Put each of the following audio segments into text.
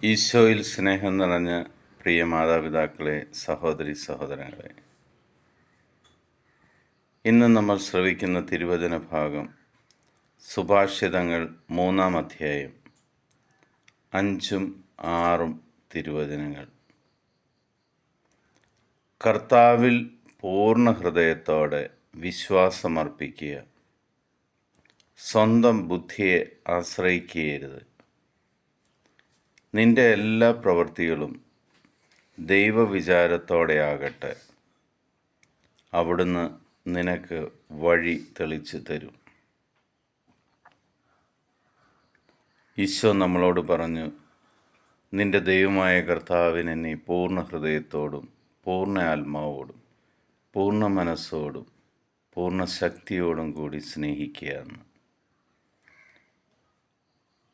ഈശോയിൽ സ്നേഹം നിറഞ്ഞ പ്രിയ മാതാപിതാക്കളെ, സഹോദരി സഹോദരങ്ങളെ, ഇന്ന് നമ്മൾ ശ്രവിക്കുന്ന തിരുവചന ഭാഗം സുഭാഷിതങ്ങൾ 3-ാം അധ്യായം 5-ഉം 6-ഉം തിരുവചനങ്ങൾ. കർത്താവിൽ പൂർണ്ണ ഹൃദയത്തോടെ വിശ്വാസമർപ്പിക്കുക, സ്വന്തം ബുദ്ധിയെ ആശ്രയിക്കുകയരുത്. നിന്റെ എല്ലാ പ്രവൃത്തികളും ദൈവവിചാരത്തോടെയാകട്ടെ, അവിടുന്ന് നിനക്ക് വഴി തെളിച്ചു തരും. ഈശോ നമ്മളോട് പറഞ്ഞു, നിന്റെ ദൈവമായ കർത്താവിനെ നീ പൂർണ്ണ ഹൃദയത്തോടും പൂർണ്ണ ആത്മാവോടും പൂർണ്ണ മനസ്സോടും പൂർണ്ണ ശക്തിയോടും കൂടി സ്നേഹിക്കുകയെന്ന്.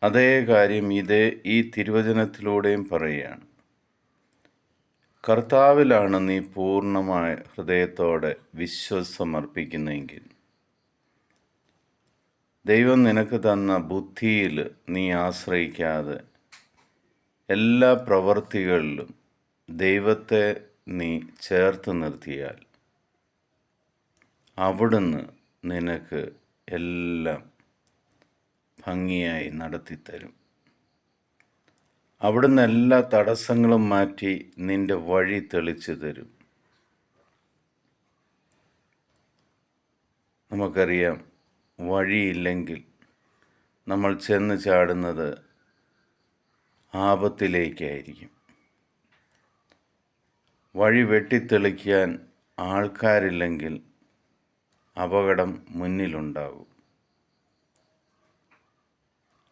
അതേ കാര്യം ഈ തിരുവചനത്തിലൂടെയും പറയുകയാണ്. കർത്താവിലാണ് നീ പൂർണ്ണമായ ഹൃദയത്തോടെ വിശ്വാസമർപ്പിക്കുന്നതെങ്കിൽ, ദൈവം നിനക്ക് തന്ന ബുദ്ധിയിൽ നീ ആശ്രയിക്കാതെ എല്ലാ പ്രവൃത്തികളിലും ദൈവത്തെ നീ ചേർത്ത് നിർത്തിയാൽ, അവിടുന്ന് നിനക്ക് എല്ലാം ഭംഗിയായി നടത്തിത്തരും. അവിടുന്ന് എല്ലാ തടസ്സങ്ങളും മാറ്റി നിന്റെ വഴി തെളിച്ചു തരും. നമുക്കറിയാം, വഴിയില്ലെങ്കിൽ നമ്മൾ ചെന്ന് ചാടുന്നത് ആപത്തിലേക്കായിരിക്കും. വഴി വെട്ടിത്തെളിക്കാൻ ആൾക്കാരില്ലെങ്കിൽ അപകടം മുന്നിലുണ്ടാകും.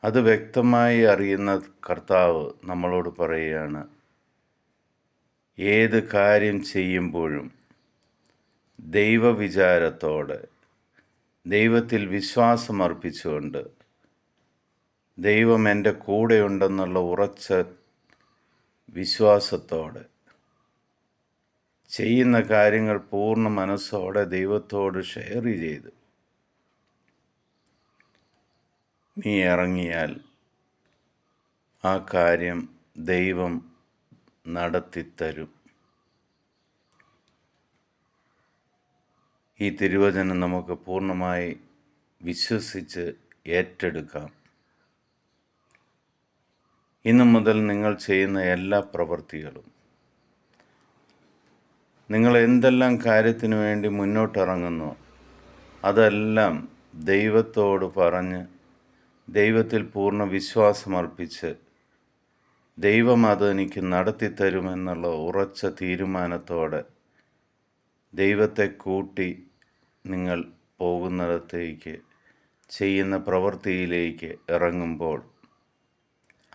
അത് വ്യക്തമായി അറിയുന്ന കർത്താവ് നമ്മളോട് പറയുകയാണ്, ഏത് കാര്യം ചെയ്യുമ്പോഴും ദൈവവിചാരത്തോടെ, ദൈവത്തിൽ വിശ്വാസമർപ്പിച്ചുകൊണ്ട്, ദൈവം എൻ്റെ കൂടെയുണ്ടെന്നുള്ള ഉറച്ച വിശ്വാസത്തോടെ ചെയ്യുന്ന കാര്യങ്ങൾ പൂർണ്ണ മനസ്സോടെ ദൈവത്തോട് ഷെയർ ചെയ്ത് നീ ഇറങ്ങിയാൽ ആ കാര്യം ദൈവം നടത്തിത്തരും. ഈ തിരുവചനം നമുക്ക് പൂർണ്ണമായി വിശ്വസിച്ച് ഏറ്റെടുക്കാം. ഇന്നു മുതൽ നിങ്ങൾ ചെയ്യുന്ന എല്ലാ പ്രവൃത്തികളും, നിങ്ങൾ എന്തെല്ലാം കാര്യത്തിനു വേണ്ടി മുന്നോട്ടിറങ്ങുന്നു, അതെല്ലാം ദൈവത്തോട് പറഞ്ഞ് ദൈവത്തിൽ പൂർണ്ണ വിശ്വാസമർപ്പിച്ച് ദൈവം അത് എനിക്ക് നടത്തിത്തരുമെന്നുള്ള ഉറച്ച തീരുമാനത്തോടെ ദൈവത്തെ കൂട്ടി നിങ്ങൾ പോകുന്നിടത്തേക്ക്, ചെയ്യുന്ന പ്രവൃത്തിയിലേക്ക് ഇറങ്ങുമ്പോൾ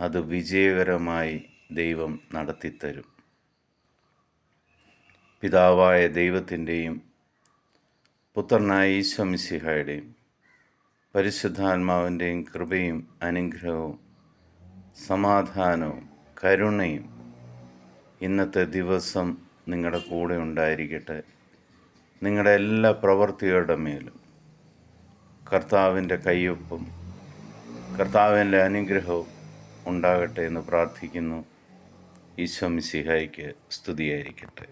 അത് വിജയകരമായി ദൈവം നടത്തിത്തരും. പിതാവായ ദൈവത്തിൻ്റെയും പുത്രനായ ഈശോ മിശിഹായുടെയും പരിശുദ്ധാത്മാവിൻ്റെയും കൃപയും അനുഗ്രഹവും സമാധാനവും കരുണയും ഇന്നത്തെ ദിവസം നിങ്ങളുടെ കൂടെ ഉണ്ടായിരിക്കട്ടെ. നിങ്ങളുടെ എല്ലാ പ്രവൃത്തികളുടെ മേലും കർത്താവിൻ്റെ കയ്യൊപ്പും കർത്താവിൻ്റെ അനുഗ്രഹവും ഉണ്ടാകട്ടെ എന്ന് പ്രാർത്ഥിക്കുന്നു. ഈശോ മിശിഹായ്ക്ക് സ്തുതിയായിരിക്കട്ടെ.